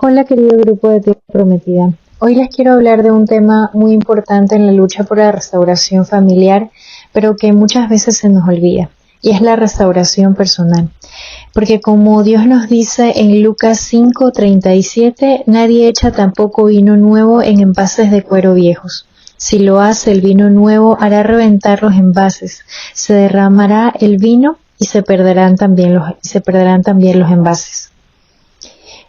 Hola querido grupo de Tierra Prometida. Hoy les quiero hablar de un tema muy importante en la lucha por la restauración familiar, pero que muchas veces se nos olvida, y es la restauración personal. Porque como Dios nos dice en Lucas 5:37, nadie echa tampoco vino nuevo en envases de cuero viejos. Si lo hace, el vino nuevo hará reventar los envases, se derramará el vino y se perderán también los envases.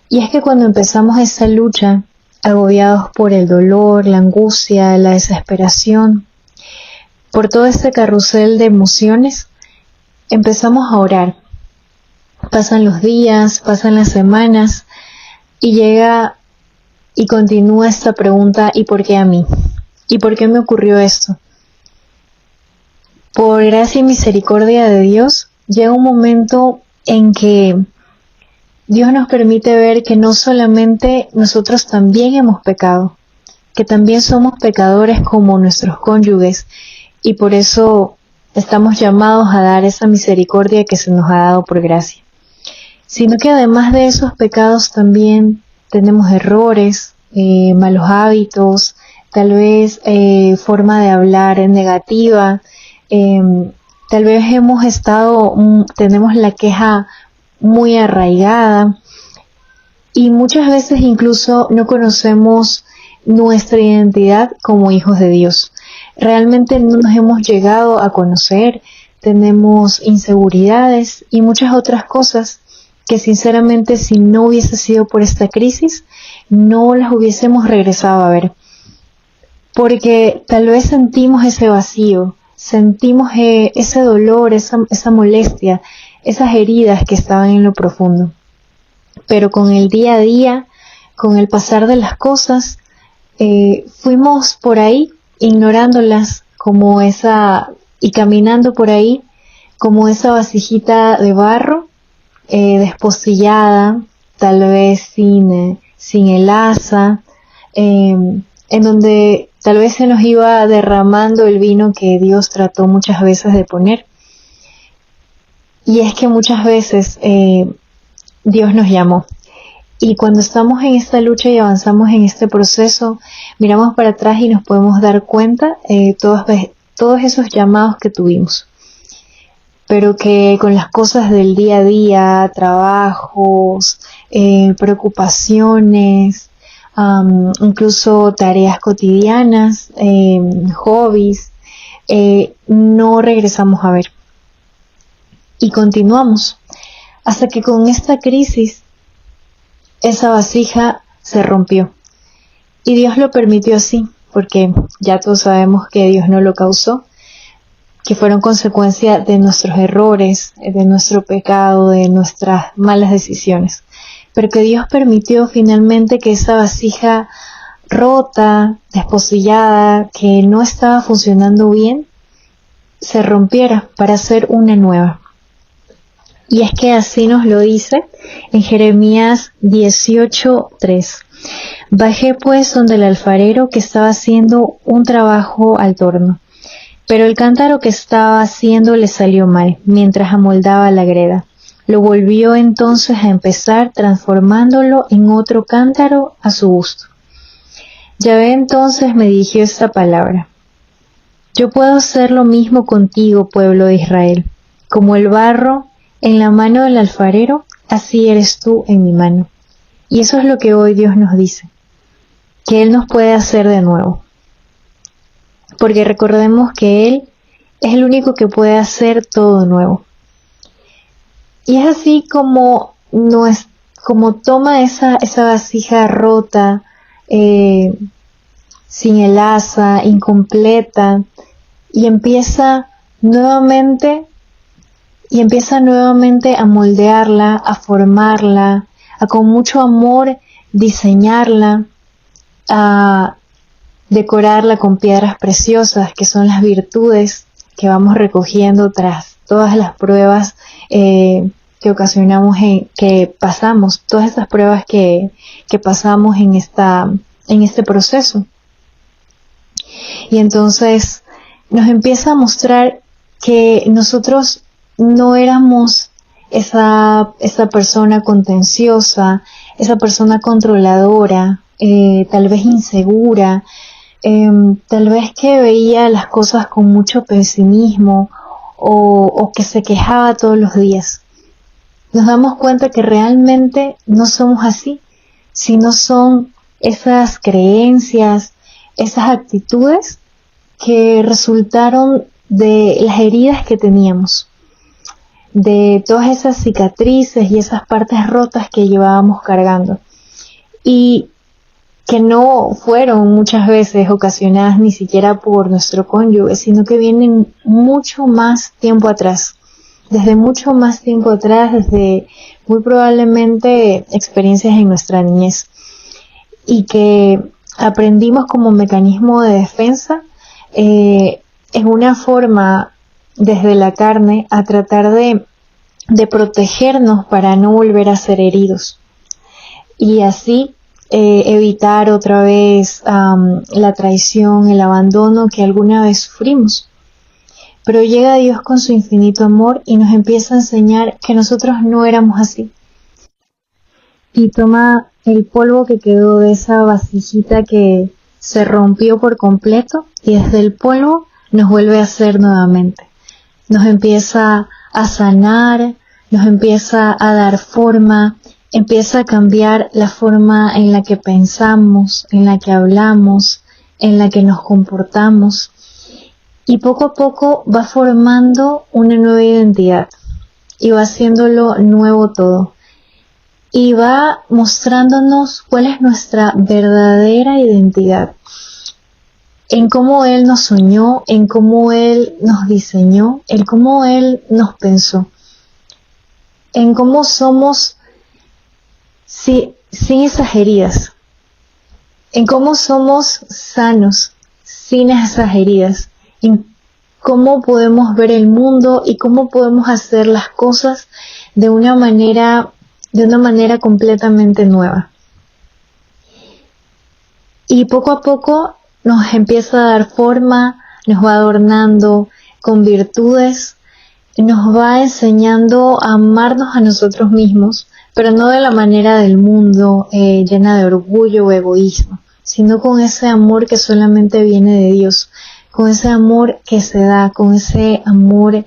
Y es que cuando empezamos esa lucha, agobiados por el dolor, la angustia, la desesperación, por todo este carrusel de emociones, empezamos a orar. Pasan los días, pasan las semanas y llega y continúa esta pregunta: ¿y por qué a mí? ¿Y por qué me ocurrió esto? Por gracia y misericordia de Dios, llega un momento en que Dios nos permite ver que no solamente nosotros también hemos pecado, que también somos pecadores como nuestros cónyuges, y por eso estamos llamados a dar esa misericordia que se nos ha dado por gracia. Sino que además de esos pecados también tenemos errores, malos hábitos, tal vez forma de hablar negativa, tal vez tenemos la queja muy arraigada y muchas veces incluso no conocemos nuestra identidad como hijos de Dios. Realmente no nos hemos llegado a conocer, tenemos inseguridades y muchas otras cosas que sinceramente si no hubiese sido por esta crisis no las hubiésemos regresado a ver, porque tal vez sentimos ese vacío, sentimos ese dolor, esa molestia, esas heridas que estaban en lo profundo. Pero con el día a día, con el pasar de las cosas, fuimos por ahí ignorándolas y caminando por ahí como esa vasijita de barro, despostillada, tal vez sin el asa, en donde tal vez se nos iba derramando el vino que Dios trató muchas veces de poner. Y es que muchas veces Dios nos llamó. Y cuando estamos en esta lucha y avanzamos en este proceso, miramos para atrás y nos podemos dar cuenta todos esos llamados que tuvimos. Pero que con las cosas del día a día, trabajos, preocupaciones, incluso tareas cotidianas, hobbies, no regresamos a ver. Y continuamos, hasta que con esta crisis, esa vasija se rompió. Y Dios lo permitió así, porque ya todos sabemos que Dios no lo causó, que fueron consecuencia de nuestros errores, de nuestro pecado, de nuestras malas decisiones. Pero que Dios permitió finalmente que esa vasija rota, despostillada, que no estaba funcionando bien, se rompiera para hacer una nueva. Y es que así nos lo dice en Jeremías 18:3. Bajé pues donde el alfarero que estaba haciendo un trabajo al torno, pero el cántaro que estaba haciendo le salió mal mientras amoldaba la greda. Lo volvió entonces a empezar transformándolo en otro cántaro a su gusto. Yahvé entonces me dirigió esta palabra: yo puedo hacer lo mismo contigo, pueblo de Israel, como el barro en la mano del alfarero, así eres tú en mi mano. Y eso es lo que hoy Dios nos dice, que Él nos puede hacer de nuevo. Porque recordemos que Él es el único que puede hacer todo nuevo. Y es así como toma esa vasija rota, sin el asa, incompleta, y empieza nuevamente a moldearla, a formarla, a con mucho amor diseñarla, a decorarla con piedras preciosas, que son las virtudes que vamos recogiendo tras todas las pruebas que ocasionamos, que pasamos, todas estas pruebas que pasamos en este proceso. Y entonces nos empieza a mostrar que nosotros no éramos esa persona contenciosa, esa persona controladora, tal vez insegura, tal vez que veía las cosas con mucho pesimismo o que se quejaba todos los días. Nos damos cuenta que realmente no somos así, sino son esas creencias, esas actitudes que resultaron de las heridas que teníamos, de todas esas cicatrices y esas partes rotas que llevábamos cargando, y que no fueron muchas veces ocasionadas ni siquiera por nuestro cónyuge, sino que vienen mucho más tiempo atrás, desde mucho más tiempo atrás, desde muy probablemente experiencias en nuestra niñez, y que aprendimos como mecanismo de defensa, es una forma desde la carne a tratar de protegernos para no volver a ser heridos y así evitar otra vez la traición, el abandono que alguna vez sufrimos. Pero llega Dios con su infinito amor y nos empieza a enseñar que nosotros no éramos así. Y toma el polvo que quedó de esa vasijita que se rompió por completo y desde el polvo nos vuelve a hacer nuevamente. Nos empieza a sanar, nos empieza a dar forma, empieza a cambiar la forma en la que pensamos, en la que hablamos, en la que nos comportamos. Y poco a poco va formando una nueva identidad y va haciéndolo nuevo todo. Y va mostrándonos cuál es nuestra verdadera identidad, en cómo Él nos soñó, en cómo Él nos diseñó, en cómo Él nos pensó, en cómo somos sin esas heridas, en cómo somos sanos sin esas heridas, en cómo podemos ver el mundo y cómo podemos hacer las cosas de una manera completamente nueva. Y poco a poco nos empieza a dar forma, nos va adornando con virtudes, nos va enseñando a amarnos a nosotros mismos, pero no de la manera del mundo, llena de orgullo o egoísmo, sino con ese amor que solamente viene de Dios, con ese amor que se da, con ese amor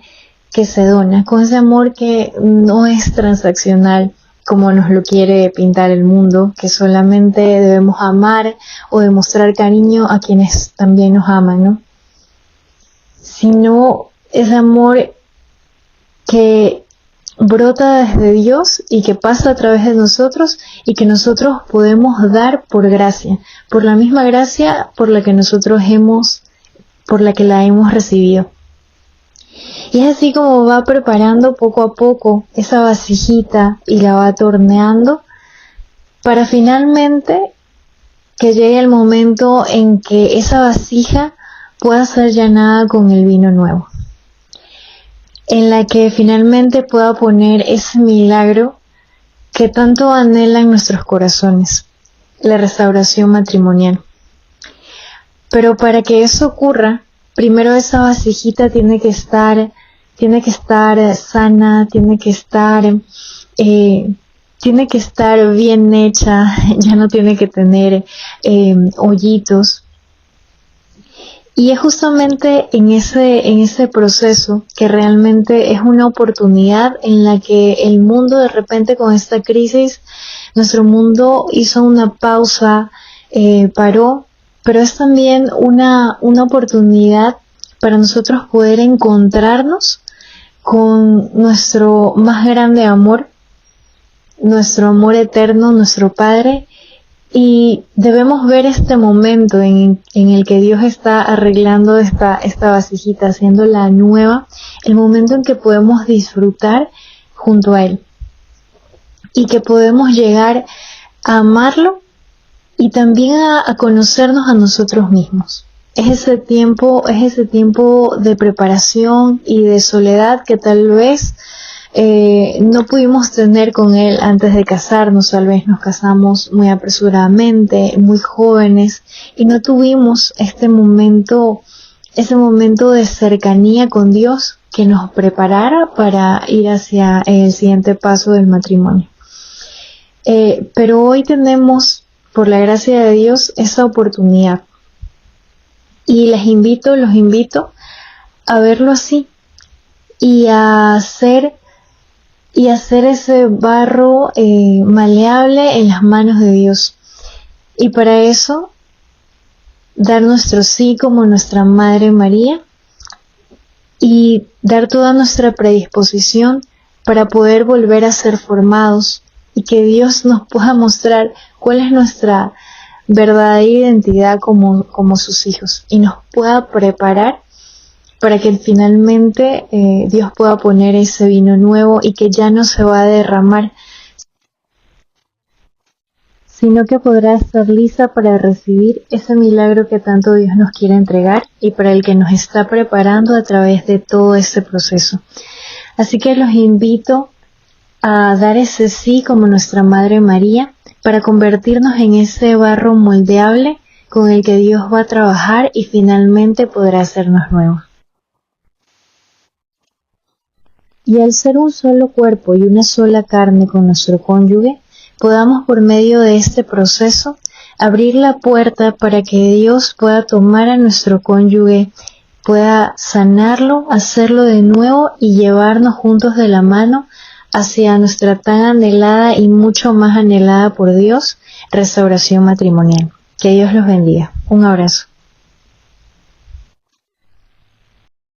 que se dona, con ese amor que no es transaccional, como nos lo quiere pintar el mundo, que solamente debemos amar o demostrar cariño a quienes también nos aman, ¿no? Sino ese amor que brota desde Dios y que pasa a través de nosotros y que nosotros podemos dar por gracia, por la misma gracia por la que la hemos recibido. Y es así como va preparando poco a poco esa vasijita y la va torneando para finalmente que llegue el momento en que esa vasija pueda ser llenada con el vino nuevo, en la que finalmente pueda poner ese milagro que tanto anhelan nuestros corazones, la restauración matrimonial. Pero para que eso ocurra, primero esa vasijita tiene que estar sana, tiene que estar bien hecha, ya no tiene que tener hoyitos. Y es justamente en ese proceso que realmente es una oportunidad en la que el mundo de repente con esta crisis, nuestro mundo hizo una pausa, paró, pero es también una oportunidad para nosotros poder encontrarnos con nuestro más grande amor, nuestro amor eterno, nuestro Padre, y debemos ver este momento en el que Dios está arreglando esta vasijita, haciéndola nueva, el momento en que podemos disfrutar junto a Él y que podemos llegar a amarlo y también a conocernos a nosotros mismos. Es ese tiempo de preparación y de soledad que tal vez no pudimos tener con Él antes de casarnos. Tal vez nos casamos muy apresuradamente, muy jóvenes, y no tuvimos ese momento de cercanía con Dios que nos preparara para ir hacia el siguiente paso del matrimonio. Pero hoy tenemos, por la gracia de Dios, esa oportunidad. Y los invito a verlo así y a hacer ese barro maleable en las manos de Dios. Y para eso, dar nuestro sí como nuestra Madre María y dar toda nuestra predisposición para poder volver a ser formados y que Dios nos pueda mostrar cuál es nuestra verdadera identidad como sus hijos y nos pueda preparar para que finalmente Dios pueda poner ese vino nuevo y que ya no se va a derramar, sino que podrá estar lista para recibir ese milagro que tanto Dios nos quiere entregar y para el que nos está preparando a través de todo este proceso. Así que los invito a dar ese sí como nuestra Madre María para convertirnos en ese barro moldeable con el que Dios va a trabajar y finalmente podrá hacernos nuevos. Y al ser un solo cuerpo y una sola carne con nuestro cónyuge, podamos por medio de este proceso abrir la puerta para que Dios pueda tomar a nuestro cónyuge, pueda sanarlo, hacerlo de nuevo y llevarnos juntos de la mano hacia nuestra tan anhelada y mucho más anhelada por Dios, restauración matrimonial. Que Dios los bendiga. Un abrazo.